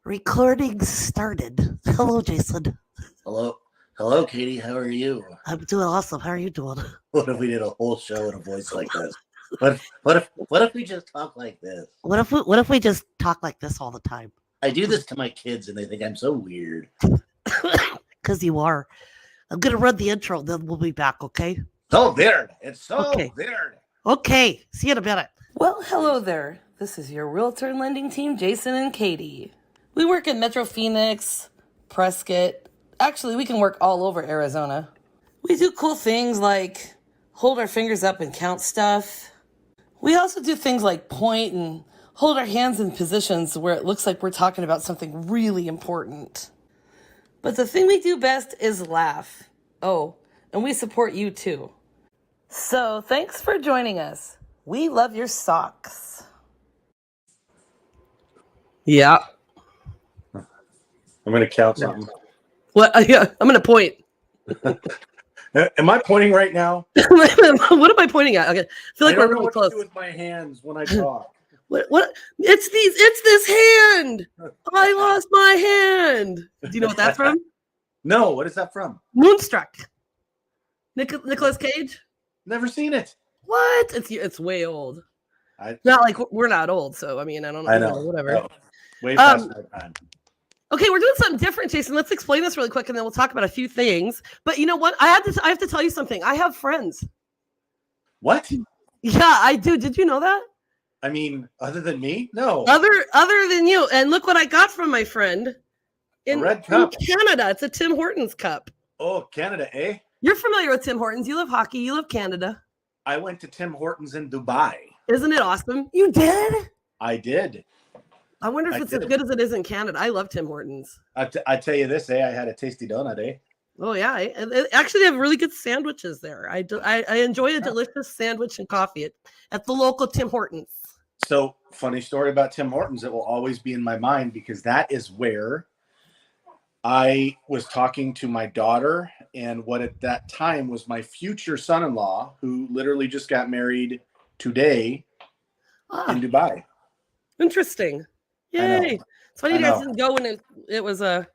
Recording started. Hello, Jason. Hello, Katie. How are you? I'm doing awesome. How are you doing? What if we did a whole show in a voice like this? What if we just talk like this? What if we just talk like this all the time? I do this to my kids, and they think I'm so weird. Because you are. I'm gonna run the intro, then we'll be back. Okay. So weird. It's so Okay. weird. Okay. See you in a minute. Well, hello there. This is your realtor and lending team, Jason and Katie. We work in Metro Phoenix, Prescott. Actually, we can work all over Arizona. We do cool things like hold our fingers up and count stuff. We also do things like point and hold our hands in positions where it looks like we're talking about something really important. But the thing we do best is laugh. Oh, and we support you too. So thanks for joining us. We love your socks. Yeah. I'm gonna count something. What? Yeah. I'm gonna point. Am I pointing right now? What am I pointing at? Okay. I feel like I don't we're know really what close. to do with my hands when I talk. What? It's this hand. I lost my hand. Do you know what that's from? No, what is that from? Moonstruck. Nicolas Cage. Never seen it. What? It's way old. I Not like we're not old, so I mean I don't know. I know. Whatever. Oh, way past my time. Okay, we're doing something different, Jason. Let's explain this really quick, and then we'll talk about a few things. But you know what? I have to tell you something. I have friends. What? Yeah, I do. Did you know that? I mean, other than me? No. Other than you. And look what I got from my friend in red cup. In Canada. It's a Tim Hortons cup. Oh, Canada, eh? You're familiar with Tim Hortons. You love hockey. You love Canada. I went to Tim Hortons in Dubai. Isn't it awesome? You did? I did. I wonder if it's as good as it is in Canada. I love Tim Hortons. I tell you this, I had a tasty donut, eh? Oh, yeah. Actually, they have really good sandwiches there. I enjoy a delicious sandwich and coffee at the local Tim Hortons. So, funny story about Tim Hortons. It will always be in my mind because that is where I was talking to my daughter and what at that time was my future son-in-law, who literally just got married today in Dubai. Interesting. Yay. It's funny you guys didn't go when it was on.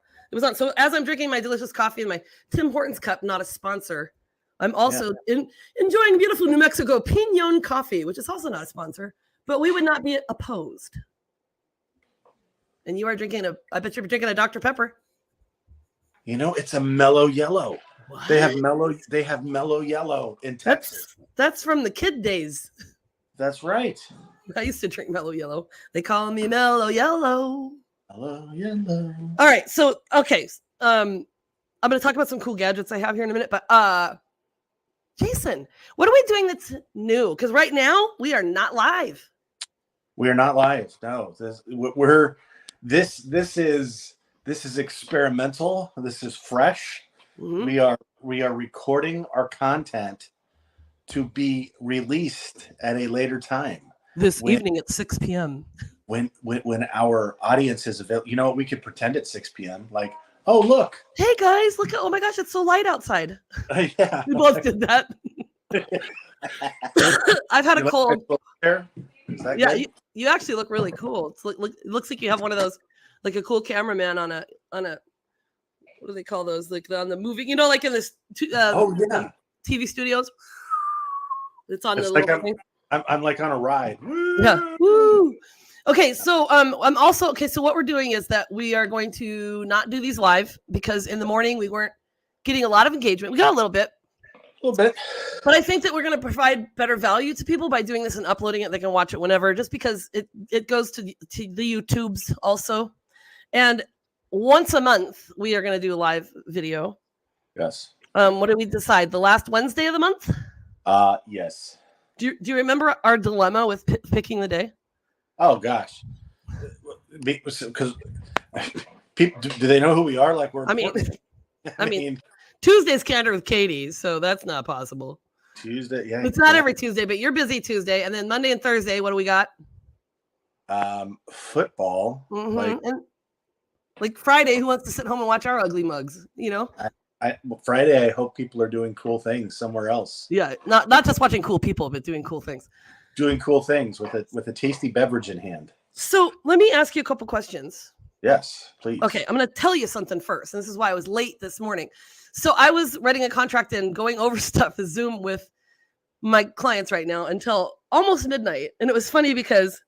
So as I'm drinking my delicious coffee in my Tim Hortons cup, not a sponsor, I'm also enjoying beautiful New Mexico Pinon coffee, which is also not a sponsor, but we would not be opposed. And you are drinking I bet you're drinking a Dr. Pepper. You know, it's a mellow yellow. What? They have mellow yellow in Texas. That's from the kid days. That's right. I used to drink Mellow Yellow. They call me Mellow Yellow. Mellow Yellow. All right. So, okay. I'm going to talk about some cool gadgets I have here in a minute. But, Jason, what are we doing that's new? Because right now we are not live. We are not live. No, this is experimental. This is fresh. Mm-hmm. We are recording our content to be released at a later time. This evening at 6 p.m. When our audience is available, you know what? We could pretend at 6 p.m. Like, oh, look. Hey, guys, look. Oh, my gosh, it's so light outside. Yeah. We both did that. I've had a cold. Yeah, you actually look really cool. It looks like you have one of those, like a cool cameraman on a what do they call those? Like on the movie, you know, like in this TV studios. It's on the little thing. I'm like on a ride. Woo! Yeah. Woo. Okay, so I'm also so what we're doing is that we are going to not do these live because in the morning we weren't getting a lot of engagement. We got a little bit. But I think that we're going to provide better value to people by doing this and uploading it. They can watch it whenever, just because it goes to the YouTubes also. And once a month we are going to do a live video. Yes. What did we decide? The last Wednesday of the month? Yes. Do you remember our dilemma with picking the day? Oh gosh, because people do they know who we are? Like we're. I mean, Tuesday's Canter with Katie, so that's not possible. Tuesday, yeah. It's not every Tuesday, but you're busy Tuesday, and then Monday and Thursday. What do we got? Football. Mm-hmm. And like Friday, who wants to sit home and watch our ugly mugs? You know. Friday, I hope people are doing cool things somewhere else. Yeah, not just watching cool people, but doing cool things. Doing cool things with a tasty beverage in hand. So let me ask you a couple questions. Yes, please. Okay, I'm going to tell you something first. And this is why I was late this morning. So I was writing a contract and going over stuff with Zoom with my clients right now until almost midnight. And it was funny because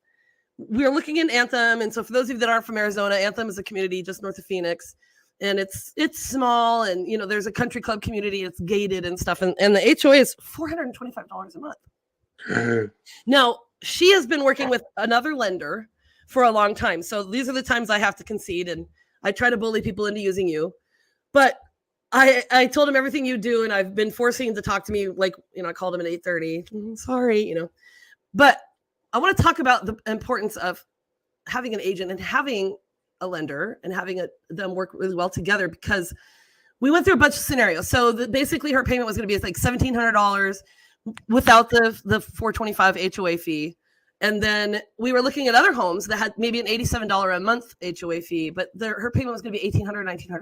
we were looking in Anthem. And so for those of you that aren't from Arizona, Anthem is a community just north of Phoenix. And it's small. And, you know, there's a country club community. It's gated and stuff. And the HOA is $425 a month. Now, she has been working with another lender for a long time. So these are the times I have to concede. And I try to bully people into using you. But I told him everything you do. And I've been forcing him to talk to me. Like, you know, I called him at 8:30. Sorry, you know. But I want to talk about the importance of having an agent and having a lender and having them work really well together, because we went through a bunch of scenarios. So basically her payment was going to be like $1,700 without the $425 HOA fee. And then we were looking at other homes that had maybe an $87 a month HOA fee, but her payment was going to be $1,800, $1,900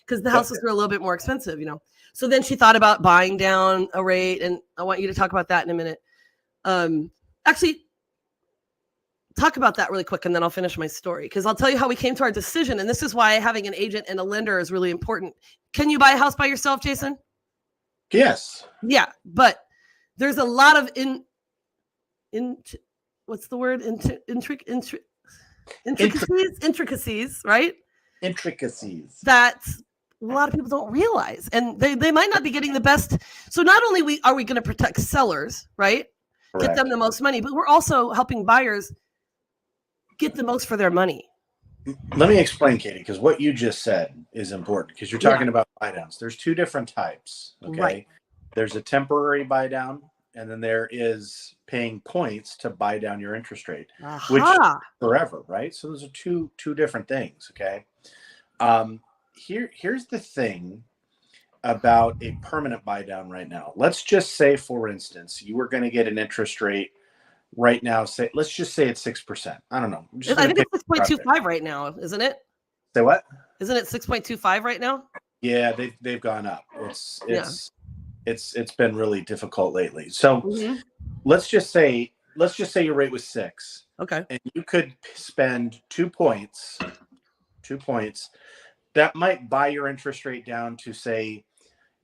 because the houses were a little bit more expensive, you know. So then she thought about buying down a rate, and I want you to talk about that in a minute. Actually, talk about that really quick, and then I'll finish my story, because I'll tell you how we came to our decision. And this is why having an agent and a lender is really important. Can you buy a house by yourself, Jason? Yes. Yeah, but there's a lot of what's the word? Intricacies, right? Intricacies. That a lot of people don't realize, and they might not be getting the best. So not only are we going to protect sellers, right? Correct. Get them the most money, but we're also helping buyers get the most for their money. Let me explain, Katie, because what you just said is important, because you're talking about buy downs. There's two different types. Okay. Right. There's a temporary buy down, and then there is paying points to buy down your interest rate, which is forever, right? So those are two different things. Okay. Here's the thing about a permanent buy down right now. Let's just say, for instance, you were going to get an interest rate right now. Let's just say it's 6%. I don't know. I think it's 6.25 right now, isn't it? Say what? Isn't it 6.25 right now? Yeah, they've gone up. It's been really difficult lately. So let's just say your rate was 6. Okay. And you could spend 2 points. That might buy your interest rate down to, say,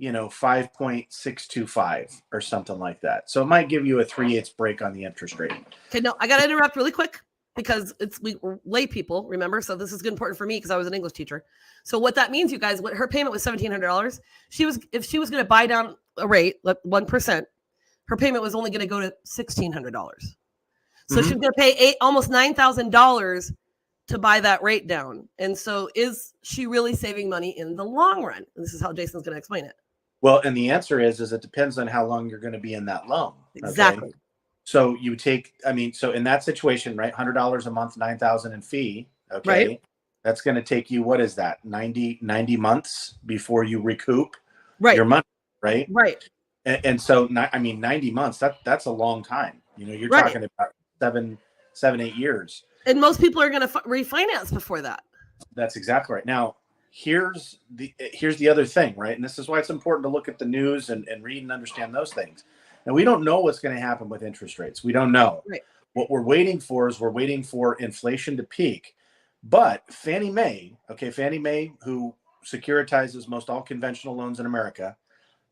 5.625 or something like that. So it might give you a 3/8 break on the interest rate. Okay, no, I got to interrupt really quick, because we're lay people, remember? So this is important for me because I was an English teacher. So what that means, you guys, her payment was $1,700. If she was going to buy down a rate, like 1%, her payment was only going to go to $1,600. So she's going to pay almost $9,000 to buy that rate down. And so is she really saving money in the long run? And this is how Jason's going to explain it. Well, and the answer is it depends on how long you're going to be in that loan. Exactly. Okay? So you take, so in that situation, right, $100 a month, $9,000 in fee. Okay. Right. That's going to take you, what is that? 90 months before you recoup your money. Right. Right. And so, 90 months, that's a long time. You're talking about 7, 8 years. And most people are going to refinance before that. That's exactly right. Now, here's the other thing, right? And this is why it's important to look at the news and read and understand those things. And we don't know what's going to happen with interest rates. We don't know. Right. What we're waiting for inflation to peak. But Fannie Mae, who securitizes most all conventional loans in America,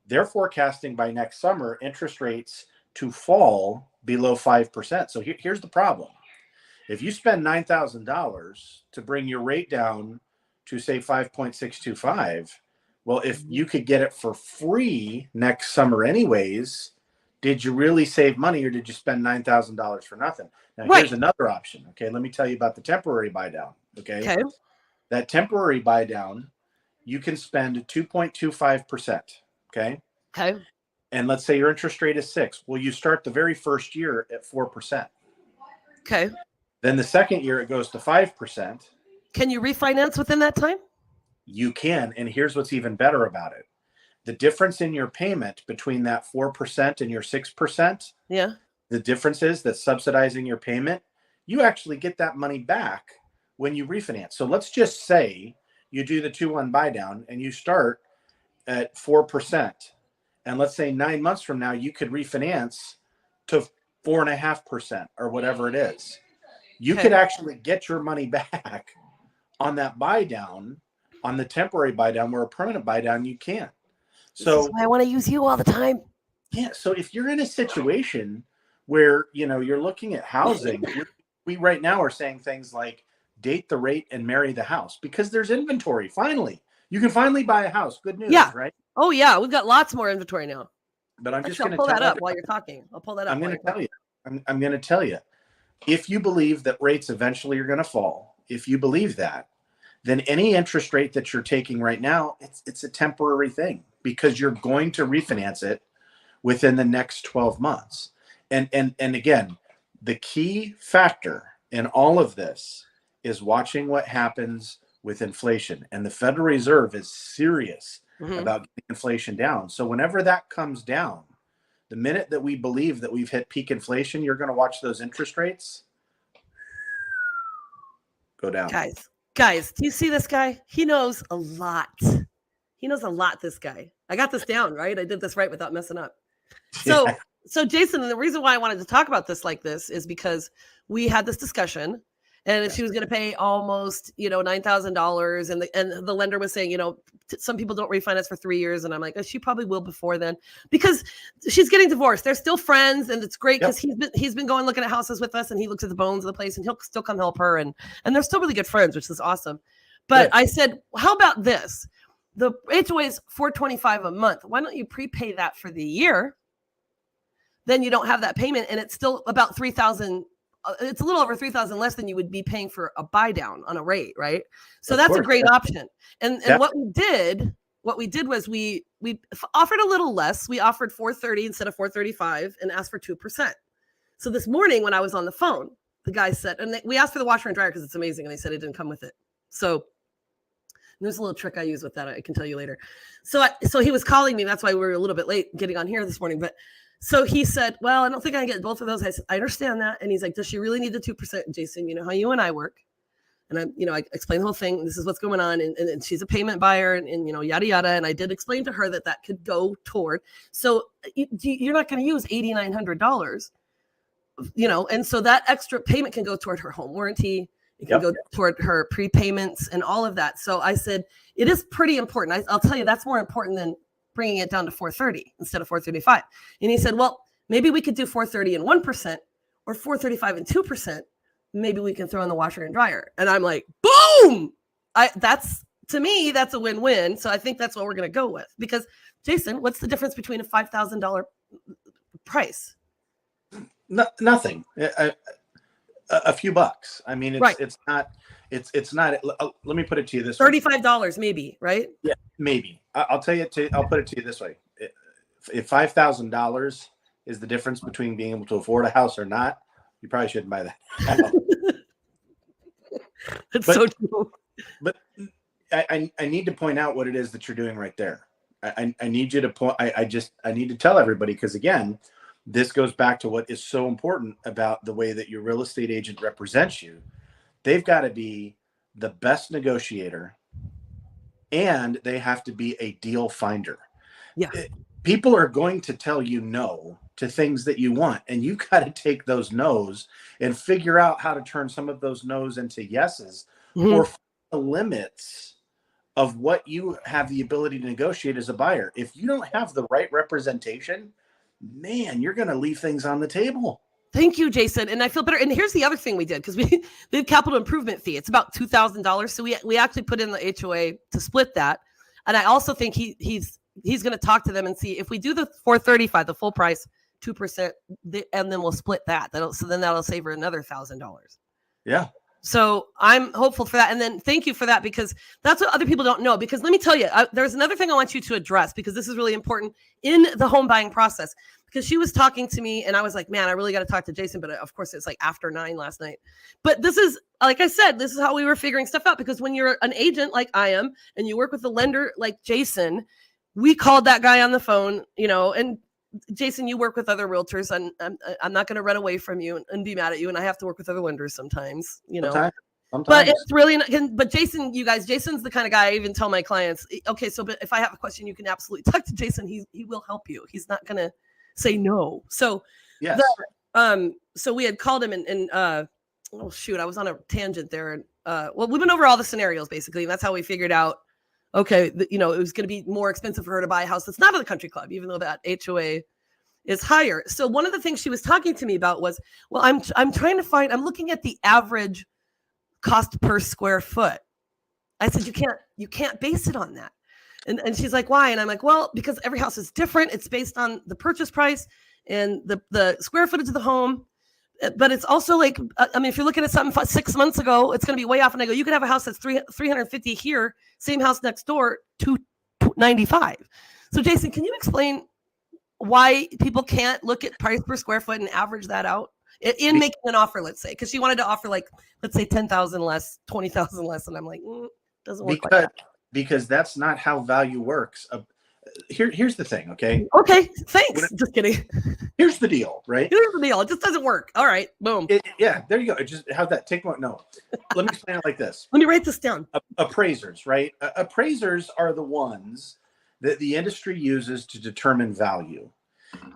they're forecasting by next summer interest rates to fall below 5%. So here's the problem. If you spend $9,000 to bring your rate down to, say, 5.625, well, if you could get it for free next summer anyways, did you really save money, or did you spend $9,000 for nothing? Now, here's another option. Okay, let me tell you about the temporary buy down. Okay. That temporary buy down, you can spend 2.25%. Okay. And let's say your interest rate is 6. Well, you start the very first year at 4%. Okay. Then the second year it goes to 5%. Can you refinance within that time? You can. And here's what's even better about it. The difference in your payment between that 4% and your 6%. Yeah. The difference is that subsidizing your payment, you actually get that money back when you refinance. So let's just say you do the 2-1 buy down and you start at 4%. And let's say 9 months from now, you could refinance to 4.5% or whatever it is. You could actually get your money back on that buy down, on the temporary buy down, where a permanent buy down, you can't. This So is why I want to use you all the time. yeah. So if you're in a situation where, you're looking at housing, we right now are saying things like date the rate and marry the house, because there's inventory. Finally, you can finally buy a house. Good news, Yeah. right? Oh yeah. We've got lots more inventory now. But I'm just Actually, going I'll to pull tell that up while you're talking. I'll pull that up. I'm going to tell you. I'm going to tell you. If you believe that rates eventually are going to fall, if you believe that, then any interest rate that you're taking right now, it's a temporary thing, because you're going to refinance it within the next 12 months. And again, the key factor in all of this is watching what happens with inflation. And the Federal Reserve is serious about getting inflation down. So whenever that comes down, the minute that we believe that we've hit peak inflation, you're going to watch those interest rates go down. Guys, do you see this guy? He knows a lot. This guy. I got this down, right? I did this right without messing up. So, Yeah. So Jason, the reason why I wanted to talk about this like this is because we had this discussion, and she was going to pay almost, $9,000, and the lender was saying, some people don't refinance for 3 years, and I'm like, oh, she probably will before then, because she's getting divorced. They're still friends, and it's great because he's been going looking at houses with us, and he looks at the bones of the place, and he'll still come help her, and they're still really good friends, which is awesome. But I said, how about this? The HOA is $425 a month. Why don't you prepay that for the year? Then you don't have that payment, and it's still about $3,000. It's a little over $3,000 less than you would be paying for a buy down on a rate, right? So that's a great option. And what we did was we offered a little less. We offered $430 instead of $435 and asked for 2%. So this morning when I was on the phone, the guy said, and we asked for the washer and dryer because it's amazing, and they said it didn't come with it. So there's a little trick I use with that. I can tell you later. So he was calling me. That's why we were a little bit late getting on here this morning, but. So he said, well, I don't think I can get both of those. I said, I understand that. And he's like, does she really need the 2%? Jason, you know how you and I work. And I explained the whole thing. This is what's going on. And she's a payment buyer and yada, yada. And I did explain to her that could go toward. So you're not going to use $8,900, and so that extra payment can go toward her home warranty. It can go toward her prepayments and all of that. So I said, it is pretty important. I'll tell you, that's more important than bringing it down to $430 instead of $435. And he said, well, maybe we could do $430 and 1% or $435 and 2%. Maybe we can throw in the washer and dryer. And I'm like, boom. To me, that's a win-win. So I think that's what we're going to go with, because Jason, what's the difference between a $5,000 price? Nothing. A few bucks. I mean, it's not. Let me put it to you this way. $35 maybe, right? Yeah, maybe. I'll put it to you this way. If $5,000 is the difference between being able to afford a house or not, you probably shouldn't buy that. So true. But I need to point out what it is that you're doing right there. I need you to point. I need to tell everybody, because again, this goes back to what is so important about the way that your real estate agent represents you. They've got to be the best negotiator, and they have to be a deal finder. Yeah. People are going to tell you no to things that you want, and you got to take those no's and figure out how to turn some of those no's into yeses, or the limits of what you have the ability to negotiate as a buyer. If you don't have the right representation, man, you're going to leave things on the table. Thank you, Jason. And I feel better. And here's the other thing we did, because we did capital improvement fee. It's about $2,000. So we actually put in the HOA to split that. And I also think he's going to talk to them and see if we do the $435, the full price, 2%, and then we'll split that. So then that'll save her another $1,000. Yeah. So I'm hopeful for that. And then thank you for that, because that's what other people don't know. Because let me tell you, there's another thing I want you to address, because this is really important in the home buying process. Because she was talking to me and I was like, man, I really got to talk to Jason. But of course, it's like after 9 last night. But this is, like I said, this is how we were figuring stuff out. Because when you're an agent like I am, and you work with a lender like Jason, we called that guy on the phone, and Jason, you work with other realtors, and I'm not going to run away from you and be mad at you. And I have to work with other lenders sometimes, Sometimes. But it's really not. But Jason, Jason's the kind of guy I even tell my clients, okay, so but if I have a question, you can absolutely talk to Jason. He will help you. He's not going to say no. So yes. So we had called him and oh shoot, I was on a tangent there, and well, we went over all the scenarios basically, and that's how we figured out, okay, it was going to be more expensive for her to buy a house that's not in the country club, even though that HOA is higher. So one of the things she was talking to me about was, well, I'm I'm looking at the average cost per square foot. I said, you can't base it on that. And she's like, why? And I'm like, well, because every house is different. It's based on the purchase price and the square footage of the home. But it's also like, if you're looking at something 6 months ago, it's going to be way off. And I go, you could have a house that's 350 here, same house next door, 295. So Jason, can you explain why people can't look at price per square foot and average that out in making an offer, let's say? Because she wanted to offer, like, let's say 10,000 less, 20,000 less. And I'm like, doesn't work like that. Because that's not how value works. Here's the thing, okay? Okay, thanks. Just kidding. Here's the deal, right? Here's the deal. It just doesn't work. All right, boom. Yeah, there you go. Just have that. Take one. No, let me explain it like this. Let me write this down. Appraisers, right? Appraisers are the ones that the industry uses to determine value.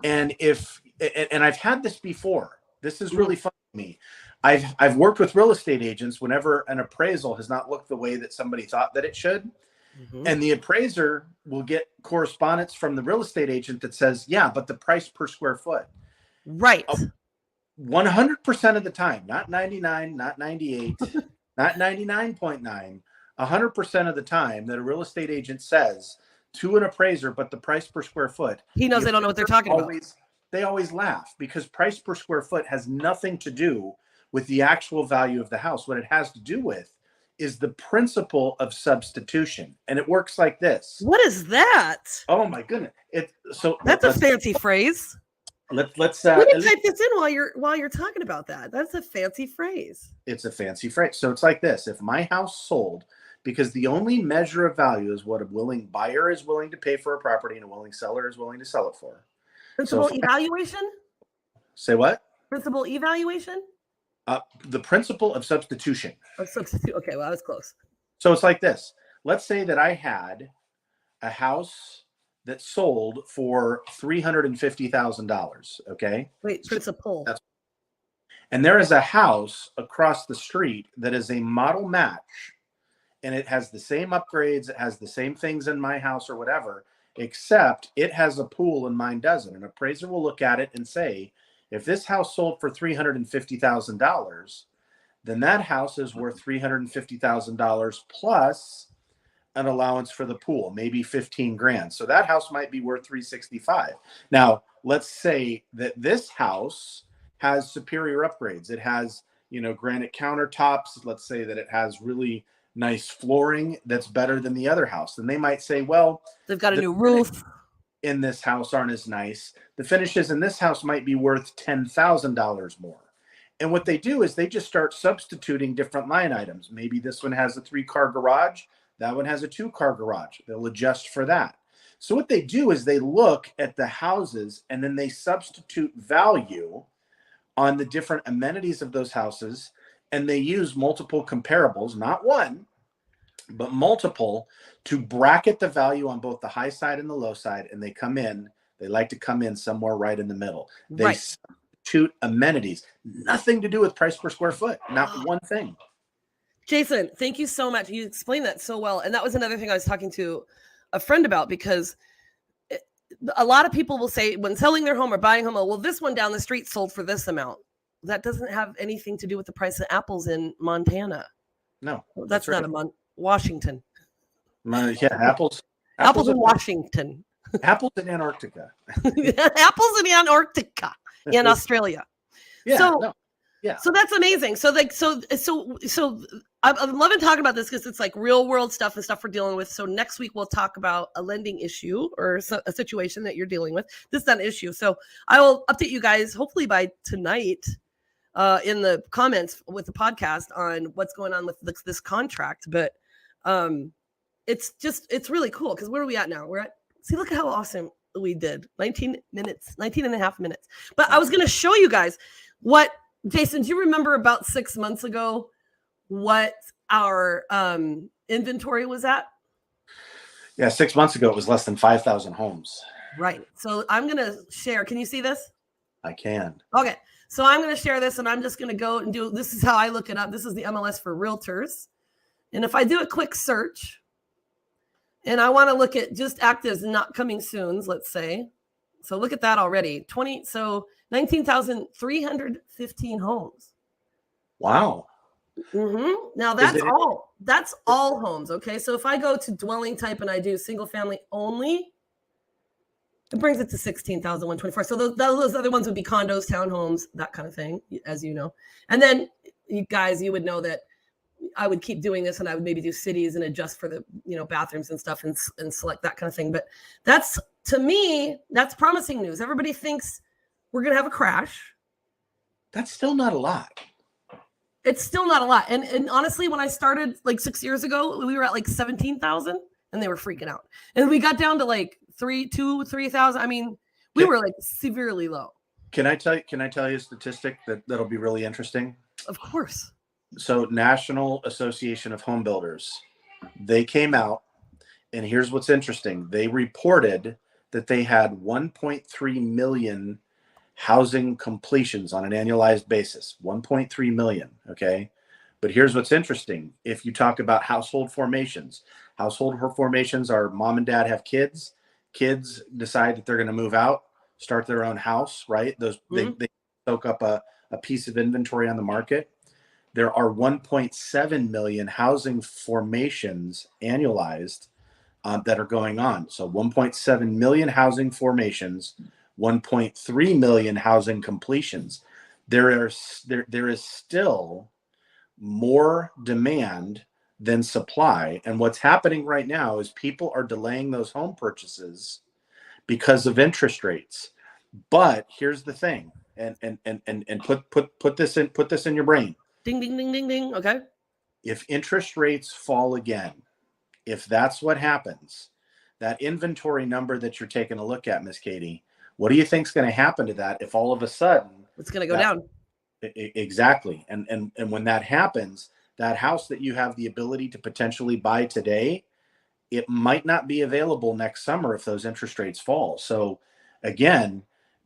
And I've had this before. This is really fun to me. I've worked with real estate agents whenever an appraisal has not looked the way that somebody thought that it should. Mm-hmm. And the appraiser will get correspondence from the real estate agent that says, yeah, but the price per square foot. Right. 100% of the time, not 99, not 98, not 99.9, 100% of the time that a real estate agent says to an appraiser, but the price per square foot. He knows they don't know what they're talking about. They always laugh because price per square foot has nothing to do with the actual value of the house. What it has to do with is the principle of substitution. And it works like this. What is that? Oh my goodness. That's a fancy phrase. Let's let me type this in while you're talking about that. That's a fancy phrase. It's a fancy phrase. So it's like this. If my house sold, because the only measure of value is what a willing buyer is willing to pay for a property and a willing seller is willing to sell it for. Principal evaluation? Say what? Principal evaluation? The principle of substitution. Okay, well, I was close. So it's like this. Let's say that I had a house that sold for $350,000. Okay. Wait, principal. And there is a house across the street that is a model match, and it has the same upgrades. It has the same things in my house or whatever, except it has a pool and mine doesn't. An appraiser will look at it and say, if this house sold for $350,000, then that house is worth $350,000 plus an allowance for the pool, maybe 15 grand. So that house might be worth 365. Now, let's say that this house has superior upgrades. It has, granite countertops. Let's say that it has really nice flooring that's better than the other house. Then they might say, well, they've got a new roof. In this house aren't as nice. The finishes in this house might be worth $10,000 more. And what they do is they just start substituting different line items. Maybe this one has a 3-car garage. That one has a 2-car garage. They'll adjust for that. So what they do is they look at the houses and then they substitute value on the different amenities of those houses. And they use multiple comparables, not one, but multiple, to bracket the value on both the high side and the low side. And they like to come in somewhere right in the middle. They substitute amenities, nothing to do with price per square foot, not one thing. Jason, thank you so much. You explained that so well. And that was another thing I was talking to a friend about, because a lot of people will say when selling their home or buying a home, well, this one down the street sold for this amount. That doesn't have anything to do with the price of apples in Montana. No, that's right. Not Washington. Apples in Washington. Apples in Antarctica. Apples in Antarctica in Australia. Yeah. So that's amazing. So I'm loving talking about this because it's like real world stuff and stuff we're dealing with. So next week we'll talk about a lending issue or a situation that you're dealing with. This is not an issue. So I will update you guys hopefully by tonight in the comments with the podcast on what's going on with this contract. But it's really cool because where are we at now? Look at how awesome we did. 19 and a half minutes. But I was going to show you guys what, Jason, do you remember about 6 months ago what our inventory was at? Yeah, 6 months ago, it was less than 5,000 homes. Right. So I'm going to share. Can you see this? I can. Okay. So I'm going to share this, and I'm just going to go and do, this is how I look it up. This is the MLS for realtors. And if I do a quick search, and I want to look at just actives not coming soons, let's say. So look at that already. 19,315 homes. Wow. Now that's all homes. Okay. So if I go to dwelling type and I do single family only, it brings it to 16,124. So those other ones would be condos, townhomes, that kind of thing, as you know. And then you guys, you would know that I would keep doing this, and I would maybe do cities and adjust for the, bathrooms and stuff and select that kind of thing. But that's, to me, that's promising news. Everybody thinks we're going to have a crash. That's still not a lot. It's still not a lot. And honestly, when I started like 6 years ago, we were at like 17,000 and they were freaking out. And we got down to like 3,000. I mean, we were like severely low. Can I tell you a statistic that'll be really interesting? Of course. So National Association of Home Builders, they came out, and here's what's interesting. They reported that they had 1.3 million housing completions on an annualized basis, 1.3 million. Okay. But here's what's interesting. If you talk about household formations are mom and dad have kids decide that they're going to move out, start their own house, right? They soak up a piece of inventory on the market. There are 1.7 million housing formations annualized that are going on. So 1.7 million housing formations, 1.3 million housing completions. There is still more demand than supply. And what's happening right now is people are delaying those home purchases because of interest rates. But here's the thing, and put this in your brain. Ding, ding, ding, ding, ding. Okay. If interest rates fall again, if that's what happens, that inventory number that you're taking a look at, Miss Katie, what do you think is going to happen to that if all of a sudden it's going to go down? Exactly. And when that happens, that house that you have the ability to potentially buy today, it might not be available next summer if those interest rates fall. So again,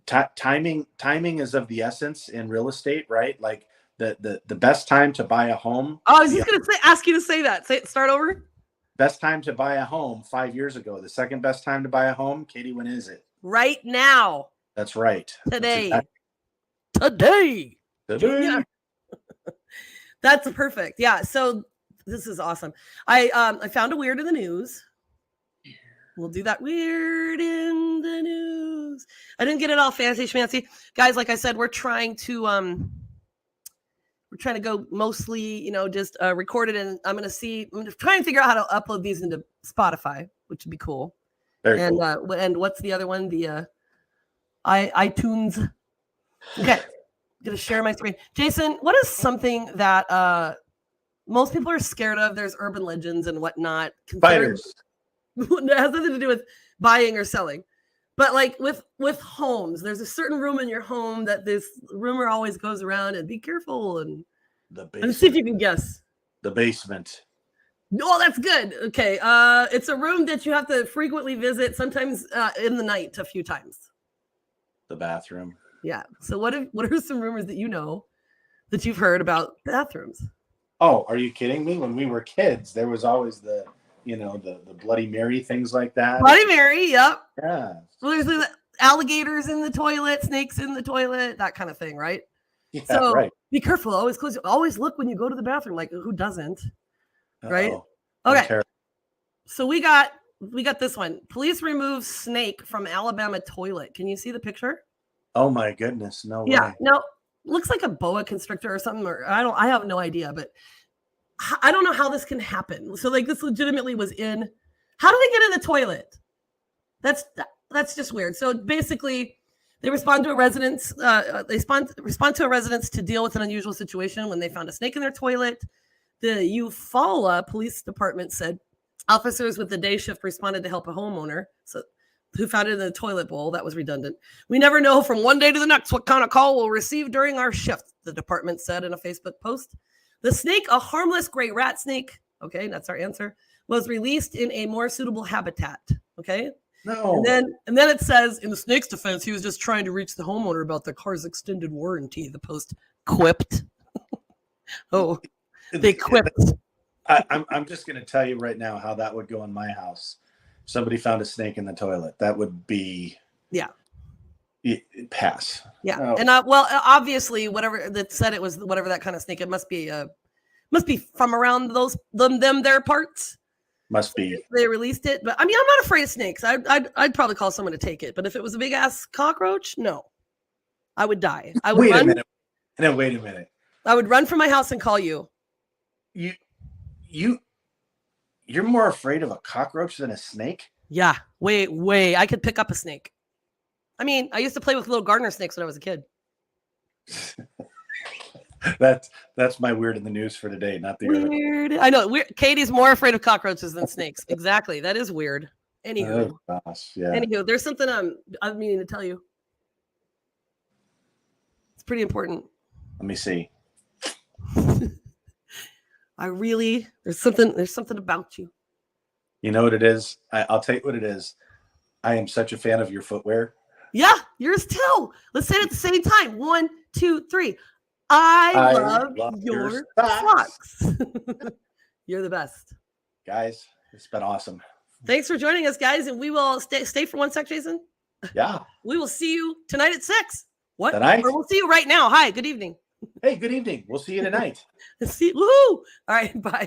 timing is of the essence in real estate, right? Like the best time to buy a home. Oh, I was just going to ask you to say that. Start over. Best time to buy a home 5 years ago. The second best time to buy a home, Katie, when is it? Right now. That's right. Today. Today. Yeah. That's perfect. Yeah. So this is awesome. I found a weird in the news. We'll do that weird in the news. I didn't get it all fancy schmancy. Guys, like I said, we're trying to go mostly, just record it, and I'm going to try and figure out how to upload these into Spotify, which would be cool. Very and cool. And what's the other one? The iTunes. Okay. I'm going to share my screen. Jason, what is something that most people are scared of? There's urban legends and whatnot. Spiders. It has nothing to do with buying or selling. But like with homes, there's a certain room in your home that this rumor always goes around, and be careful and see if you can guess. The basement. Oh, that's good. Okay. It's a room that you have to frequently visit, sometimes in the night a few times. The bathroom. Yeah. So what are some rumors that that you've heard about bathrooms? Oh, are you kidding me? When we were kids, there was always the Bloody Mary, things like that. Bloody Mary, yep. Yeah. Well, there's the alligators in the toilet, snakes in the toilet, that kind of thing, right? Yeah, so right. Be careful. Always look when you go to the bathroom. Like, who doesn't? Uh-oh. Right? Okay. So we got this one. Police remove snake from Alabama toilet. Can you see the picture? Oh my goodness. No way. Yeah. No, looks like a boa constrictor or something, or I have no idea, but I don't know how this can happen. So like this legitimately was in. How do they get in the toilet? That's just weird. So basically, they respond to a residence. Respond to a residence to deal with an unusual situation when they found a snake in their toilet. The Eufaula Police Department said officers with the day shift responded to help a homeowner who found it in the toilet bowl. That was redundant. We never know from one day to the next what kind of call we'll receive during our shift, the department said in a Facebook post. The snake, a harmless gray rat snake, okay, that's our answer, was released in a more suitable habitat, okay? No. And then it says, in the snake's defense, he was just trying to reach the homeowner about the car's extended warranty. The post quipped. Oh, they quipped. I'm just going to tell you right now how that would go in my house. Somebody found a snake in the toilet. That would be pass. Yeah, Oh. and well, obviously, whatever that said it was whatever that kind of snake. It must be from around their parts. Must be. They released it, but I mean, I'm not afraid of snakes. I'd probably call someone to take it. But if it was a big ass cockroach, no, I would die. I would wait run. A minute. No, wait a minute. I would run from my house and call you. You're more afraid of a cockroach than a snake? Yeah, way. I could pick up a snake. I mean, I used to play with little gardener snakes when I was a kid. That's my weird in the news for today, not the weird. I know. Katie's more afraid of cockroaches than snakes. Exactly. That is weird. Anywho, Anywho, there's something I'm meaning to tell you. It's pretty important. Let me see. There's something about you. You know what it is? I'll tell you what it is. I am such a fan of your footwear. Yeah, yours too. Let's say it at the same time. 1, 2, 3. I love your socks. You're the best. Guys, it's been awesome. Thanks for joining us, guys. And we will stay for one sec, Jason. Yeah. We will see you tonight at 6. What? Tonight? Or we'll see you right now. Hi, good evening. Hey, good evening. We'll see you tonight. Woo! All right, bye.